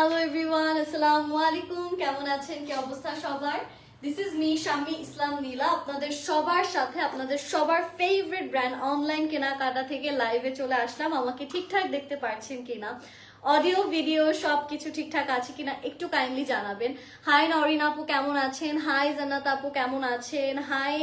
Hello everyone, আসসালামু আলাইকুম। কেমন আছেন, কি অবস্থা সবার? দিস ইজ মি শাম্মী ইসলাম নীলা, আপনাদের সবার সাথে আপনাদের সবার ফেভারিট ব্র্যান্ড অনলাইন কেনাকাটা থেকে লাইভে চলে আসলাম। আমাকে ঠিকঠাক দেখতে পাচ্ছেন কিনা, অডিও ভিডিও সব কিছু ঠিকঠাক আছে কিনা একটু কাইন্ডলি জানাবেন। হাই নরিন আপু কেমন আছেন, হাই জান্নাত আপু কেমন আছেন, হাই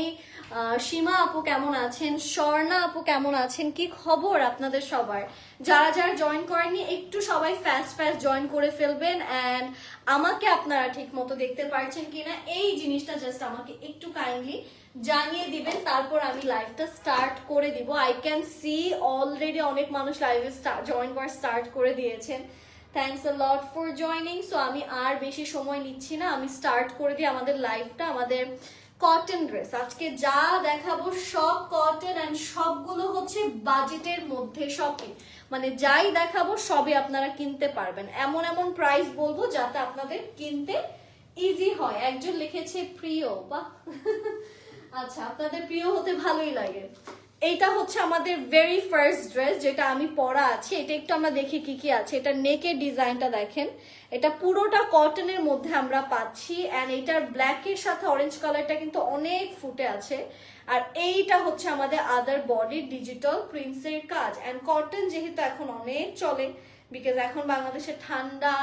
সীমা আপু কেমন আছেন, স্বর্ণা আপু কেমন আছেন, কি খবর আপনাদের সবার? যারা যারা জয়েন করেননি একটু সবাই ফাস্ট জয়েন করে ফেলবেন। অ্যান্ড আমাকে আপনারা ঠিক মতো দেখতে পারছেন কিনা এই জিনিসটা জাস্ট আমাকে একটু কাইন্ডলি জানিয়ে দিবেন, তারপর আমি লাইভটা স্টার্ট করে দিব। আই ক্যান সি অলরেডি অনেক মানুষ লাইভে জয়েন করা স্টার্ট করে দিয়েছেন। Thanks a lot for joining. So আমি আর বেশি সময় নিচ্ছি না, আমি স্টার্ট করে দিই আমাদের লাইভটা। আমাদের কটন ড্রেস আজকে যা দেখাবো সব কটন, অ্যান্ড সবগুলো হচ্ছে বাজেটের মধ্যে। শপিং মানে যাই দেখাবো সবই আপনারা কিনতে পারবেন। এমন এমন প্রাইস বলবো যাতে আপনাদের কিনতে ইজি হয়। একজন লিখেছে প্রিয়, বা আচ্ছা আপনাদের প্রিয় হতে ভালোই লাগে। এইটা হচ্ছে আমাদের ভেরি ফার্স্ট ড্রেস যেটা আমি পরা আছি। এটা একটু আমরা দেখি কি কি আছে। এটা নেকের ডিজাইনটা দেখেন, এটা পুরোটা কটনের মধ্যে আমরা পাচ্ছি। অ্যান্ড এটার ব্ল্যাকের সাথে অরেঞ্জ কালারটা কিন্তু অনেক ফুটে আছে। আর এইটা হচ্ছে আমাদের আদার বডির ডিজিটাল প্রিন্টসের কাজ। অ্যান্ড কটন যেহেতু এখন অনেক চলে, বিকজ এখন বাংলাদেশে ঠান্ডা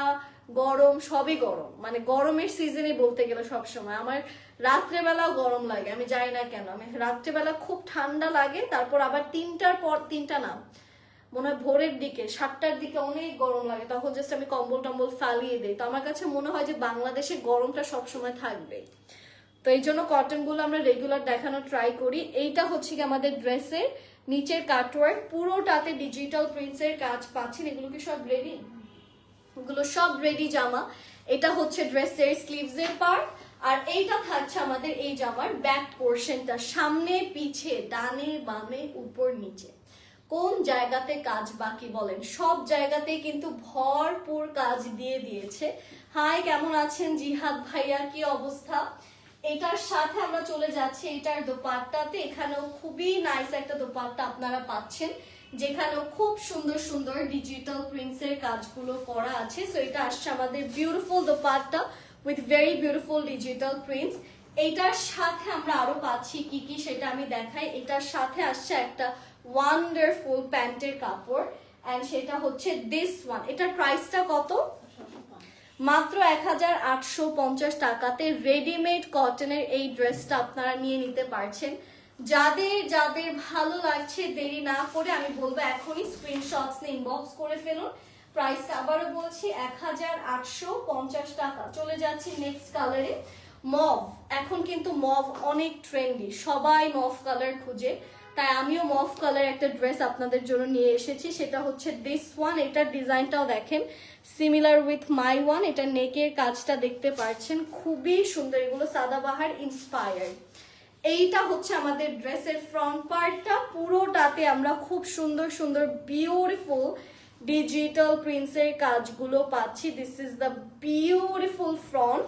গরম সবই গরম, মানে গরমের সিজনে বলতে গেলে সবসময় আমার রাত্রেবেলাও গরম লাগে। আমি জানি না কেন, আমি রাত্রেবেলা খুব ঠান্ডা লাগে, তারপর আবার 3টার পর, 3টা না মনে হয় ভোরের দিকে 7টার দিকে অনেক গরম লাগে, তখন জাস্ট আমি কম্বল টম্বল ফালিয়ে দিই। তো আমার কাছে মনে হয় যে বাংলাদেশে গরমটা সবসময় থাকবে, তো এই জন্য কটনগুলো আমরা রেগুলার দেখানো ট্রাই করি। এইটা হচ্ছে কি আমাদের ড্রেসের নিচের কাটওয়ার্ক, পুরোটাতে ডিজিটাল প্রিন্টসের কাজ পাচ্ছেন। এগুলো কি সব রেডি? এগুলো সব রেডি জামা। এটা হচ্ছে ড্রেসের স্লিভসের পার্ট, আর এইটা থাকছে আমাদের এই জামার ব্যাক পোর্শনটা। সামনে পিছে ডানে বামে উপর নিচে কোন জায়গাতে কাজ বাকি বলেন? সব জায়গাতেই কিন্তু ভরপুর কাজ দিয়ে দিয়েছে। হাই কেমন আছেন জিহাদ ভাইয়া, কি অবস্থা? এটার সাথে আমরা চলে যাচ্ছি এটার দোপাট্টাতে। এখানেও খুবই নাইস একটা দোপাট্টা আপনারা পাচ্ছেন, যেখানেও খুব সুন্দর সুন্দর ডিজিটাল প্রিন্টসের কাজগুলো করা আছে। সো এটা আসছে আমাদের beautiful dupatta with very beautiful digital prints. এইটার সাথে আমরা আরো পাচ্ছি কি কি সেটা আমি দেখাই। এটার সাথে আসছে একটা ওয়ান্ডারফুল প্যান্টের কাপড়, এন্ড সেটা হচ্ছে দিস ওয়ান। এটার প্রাইসটা কত? মাত্র 1850 টাকাতে রেডিমেড কটনের এই ড্রেসটা আপনারা নিয়ে নিতে পারছেন। যাদের যাদের ভালো লাগছে দেরি না করে আমি বলবো এখনই স্ক্রিনশটস নিয়ে ইনবক্স করে ফেলুন। প্রাইসটা আবারও বলছি 1850 টাকা। চলে যাচ্ছি নেক্সট কালারে, মভ। এখন কিন্তু মভ অনেক ট্রেন্ডি, সবাই মভ কালার খুঁজে, তাই আমিও মভ কালার একটা ড্রেস আপনাদের জন্য নিয়ে এসেছি। সেটা হচ্ছে দিস ওয়ান। এটার ডিজাইনটাও দেখেন সিমিলার উইথ মাই ওয়ান। এটা নেকের কাজটা দেখতে পাচ্ছেন খুবই সুন্দর, এগুলো সাদাবাহার ইন্সপায়ার্ড। এইটা হচ্ছে আমাদের ড্রেসের ফ্রন্ট পার্টটা, পুরোটাতে আমরা খুব সুন্দর সুন্দর বিউটিফুল ডিজিটাল প্রিন্টসের কাজগুলো পাচ্ছি। This is the beautiful front.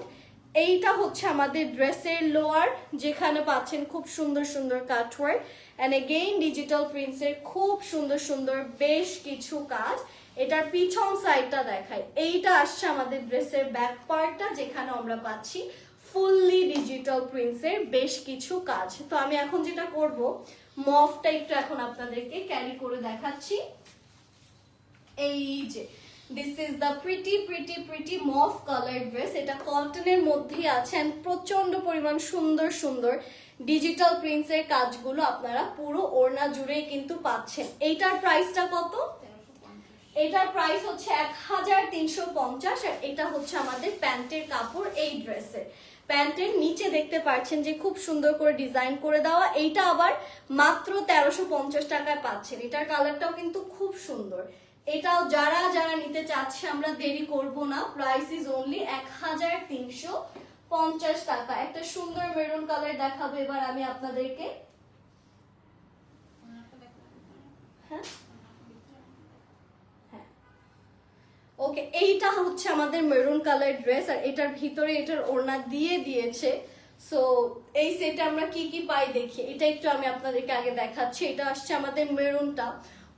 এইটা হচ্ছে আমাদের ড্রেসের লোয়ার, যেখানে পাচ্ছেন খুব সুন্দর সুন্দর কাটওয়ার্ক, অ্যান্ড এগেইন ডিজিটাল প্রিন্টসের খুব সুন্দর সুন্দর বেশ কিছু কাজ। এটার পিছন সাইডটা দেখায়। এইটা আসছে আমাদের ড্রেসের ব্যাক পার্টটা, যেখানে আমরা পাচ্ছি ফুললি ডিজিটাল প্রিন্টসের বেশ কিছু কাজ। তো আমি এখন যেটা করব, মফটা একটু এখন আপনাদেরকে ক্যারি করে দেখাচ্ছি। এই যে this is the pretty pretty pretty মফ colour dress. এটা কটনের মধ্যেই আছে, এন্ড প্রচন্ড পরিমাণ সুন্দর সুন্দর ডিজিটাল প্রিন্টসের কাজগুলো আপনারা পুরো ওড়না জুড়েই কিন্তু পাচ্ছেন। এইটার প্রাইসটা কত? এটার প্রাইস হচ্ছে 1350। আর এটা হচ্ছে আমাদের প্যান্টের কাপড়। এই ড্রেসের প্যান্টের নিচে দেখতে পাচ্ছেন যে খুব সুন্দর করে ডিজাইন করে দেওয়া। এইটা আবার মাত্র 1350 টাকায় পাচ্ছেন। এটার কালারটাও কিন্তু খুব সুন্দর। এটাও যারা যারা নিতে চাচ্ছে আমরা দেরি করব না, প্রাইস ইজ অনলি 1350 টাকা। একটা সুন্দর মেরুন কালার দেখাবো এবার আমি আপনাদেরকে। হ্যাঁ ওকে, এইটা হচ্ছে আমাদের মেরুন কালার ড্রেস, আর এটার ভিতরে এটার ওড়না দিয়ে দিয়েছে। সো এই সেটে আমরা কি কি পাই দেখি, এটা একটু আমি আপনাদেরকে আগে দেখাচ্ছি। এটা আসছে আমাদের মেরুনটা,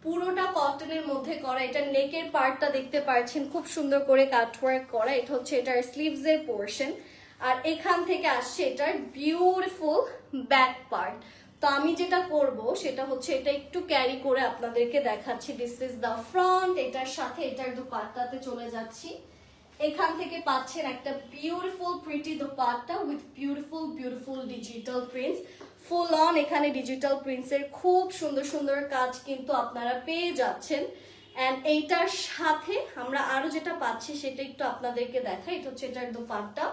পুরোটা কটনের মধ্যে করা। এটা নেকের পার্টটা দেখতে পাচ্ছেন খুব সুন্দর করে কাটওয়ার্ক করা। এটা হচ্ছে এটার স্লিভস এর পোর্শন, আর এখান থেকে আসছে এটার বিউটিফুল ব্যাক পার্ট। তো আমি যেটা করব সেটা হচ্ছে এটা একটু ক্যারি করে আপনাদেরকে দেখাচ্ছি। This is the front. এটার সাথে এটার দুপাট্টাতে চলে যাচ্ছি। এখান থেকে পাচ্ছেন একটা beautiful pretty dupatta with beautiful digital prints, full on এখানে ডিজিটাল প্রিন্টসের খুব সুন্দর সুন্দর কাজ কিন্তু আপনারা পেয়ে যাচ্ছেন। অ্যান্ড এইটার সাথে আমরা আরো যেটা পাচ্ছি সেটা একটু আপনাদেরকে দেখাই। এটা হচ্ছে এটার দোপাট্টা।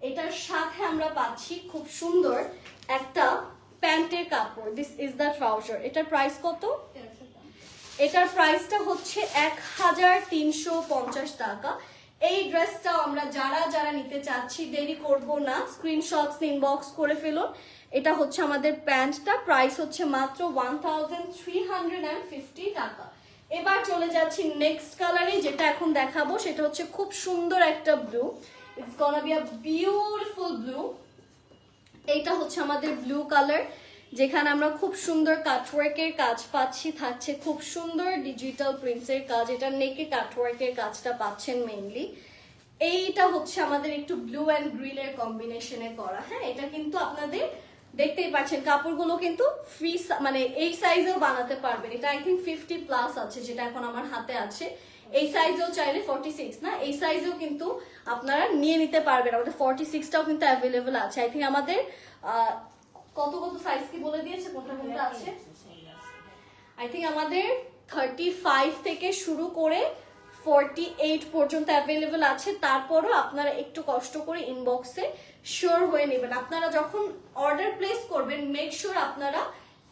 এটার সাথে আমরা পাচ্ছি খুব সুন্দর একটা প্যান্টের কাপড়। This is the trouser. এটার প্রাইস কত? এটার প্রাইসটা হচ্ছে 1350 টাকা। এই ড্রেসটাও আমরা যারা যারা নিতে চাচ্ছি দেরি করব না, স্ক্রিনশটস ইনবক্স করে ফেলুন। এটা হচ্ছে আমাদের প্যান্টটা, প্রাইস হচ্ছে মাত্র 1350 টাকা। এবার চলে যাচ্ছি নেক্সট কালারে, যেটা এখন দেখাবো সেটা হচ্ছে খুব সুন্দর একটা blue. It's গনা be a beautiful blue. এইটা হচ্ছে আমাদের ব্লু কালার, যেখানে আমরা খুব সুন্দর কাটওয়ার্কের কাজ পাচ্ছি, থাকছে খুব সুন্দর ডিজিটাল প্রিন্টসের কাজ। এটা নেকে কাটওয়ার্কের কাজটা পাচ্ছেন মেইনলি। এইটা হচ্ছে আমাদের একটু ব্লু অ্যান্ড গ্রিনের কম্বিনেশনে করা। হ্যাঁ, এটা কিন্তু আপনাদের দেখতেই পাচ্ছেন কাপড়গুলো কিন্তু ফ্রি, মানে এই সাইজেও বানাতে পারবেন। এটা আই থিঙ্ক 50+ আছে, যেটা এখন আমার হাতে আছে। এই সাইজেও চাইলে 46 না, এই সাইজেও কিন্তু আপনারা নিয়ে নিতে পারবেন। আমাদের 46টাও কিন্তু অ্যাভেলেবেল আছে। আই থিঙ্ক আমাদের কত কত সাইজ কি বলে দিয়েছে, কোনটা কোনটা আছে? আই থিঙ্ক আমাদের 35 থেকে শুরু করে 48 পর্যন্ত অ্যাভেলেবেল আছে। তারপরও আপনারা একটু কষ্ট করে ইনবক্সে শিওর হয়ে নেবেন। আপনারা যখন অর্ডার প্লেস করবেন মেক শিওর আপনারা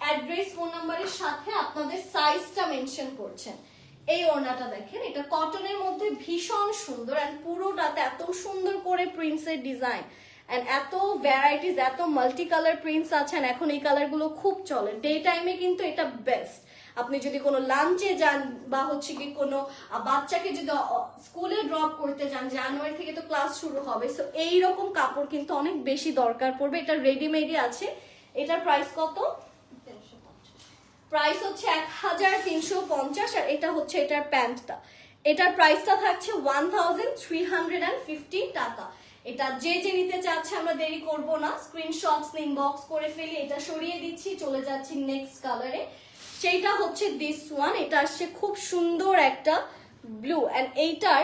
অ্যাড্রেস, ফোন নাম্বারের সাথে আপনাদের সাইজটা মেনশন করছেন। এই ওড়নাটা দেখেন, এটা কটনের মধ্যে ভীষণ সুন্দর, অ্যান্ড পুরোটাতে এত সুন্দর করে প্রিন্টসের ডিজাইন, অ্যান্ড এত ভ্যারাইটিস, এত মাল্টি কালার প্রিন্টস আছেন। এখন এই কালারগুলো খুব চলে ডে টাইমে, কিন্তু এটা বেস্ট। আপনি যদি কোনো লাঞ্চে যান বা হচ্ছে কি কোনো বাচ্চাকে যদি স্কুলে ড্রপ করতে যান, জানুয়ারি থেকে তো ক্লাস শুরু হবে, সো এইরকম কাপড় কিন্তু অনেক বেশি দরকার পড়বে। এটা রেডিমেডই আছে। এটার প্রাইস কত? প্রাইস হচ্ছে 1350। আর এটা হচ্ছে এটার প্যান্টটা। এটার প্রাইসটা থাকছে 1350 টাকা। এটা যে যে নিতে চাচ্ছে আমরা দেরি করব না, স্ক্রিনশটস ইনবক্স করে ফেলি। এটা সরিয়ে দিচ্ছি, চলে যাচ্ছি নেক্সট কালারে। সেইটা হচ্ছে দিস ওয়ান। এটা আসছে খুব সুন্দর একটা ব্লু, অ্যান্ড এইটার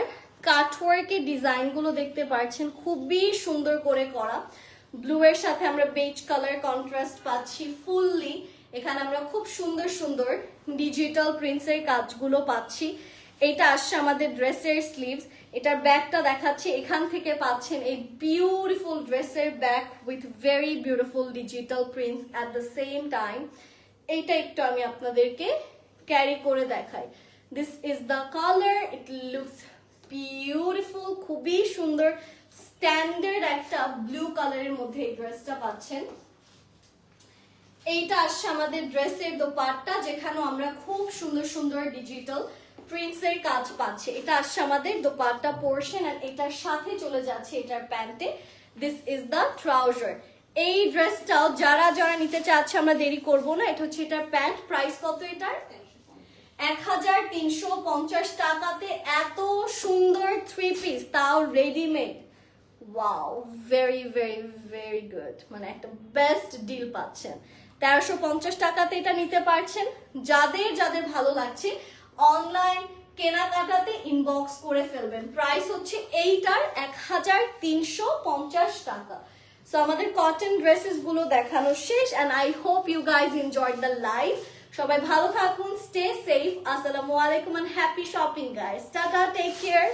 কাটওয়ার্কের ডিজাইনগুলো দেখতে পাচ্ছেন খুবই সুন্দর করে করা। ব্লু এর সাথে আমরা বেজ কালার কন্ট্রাস্ট পাচ্ছি ফুললি। এখানে আমরা খুব সুন্দর সুন্দর ডিজিটাল প্রিন্টসের কাজগুলো পাচ্ছি। এইটা আসছে আমাদের ড্রেসের স্লিভস। এটার ব্যাকটা দেখাচ্ছি। এখান থেকে পাচ্ছেন এই বিউটিফুল ড্রেসের back with very beautiful digital prints at the same time. এইটা একটু আমি আপনাদেরকে ক্যারি করে দেখাই। This is the colour, it looks beautiful, খুবই সুন্দর স্ট্যান্ডার্ড একটা ব্লু কালারের মধ্যে এই ড্রেসটা পাচ্ছেন। এইটা আসছে আমাদের ড্রেসের দোপাট্টা, যেখানেও আমরা খুব সুন্দর সুন্দর ডিজিটাল প্রিন্টসের কাজ পাচ্ছি। এটা আসছে আমাদের দোপাট্টা পোর্শন, আর এটার সাথে চলে যাচ্ছে এটার প্যান্টে। This is the trouser. এই ড্রেসটাও যারা যারা নিতে চাচ্ছে আমরা দেরি করব না। এটা হচ্ছে এটার প্যান্ট। প্রাইস কত এটার? 1350 টাকাতে এত সুন্দর 3 পিস, তাও readymade. Wow, very very very good, মানে একটা বেস্ট ডিল পাচ্ছেন। 1350 টাকাতে এটা নিতে পারছেন। যাদের যাদের ভালো লাগছে অনলাইন কেনাকাটাতে ইনবক্স করে ফেলবেন। প্রাইস হচ্ছে এইটার 1350 টাকা। সো আমাদের কটন ড্রেসেস গুলো দেখানো শেষ, and I hope you guys enjoyed the live. সবাই ভালো থাকুন, স্টে সেফ। আসসালামু আলাইকুম and happy shopping guys. Tata, take care.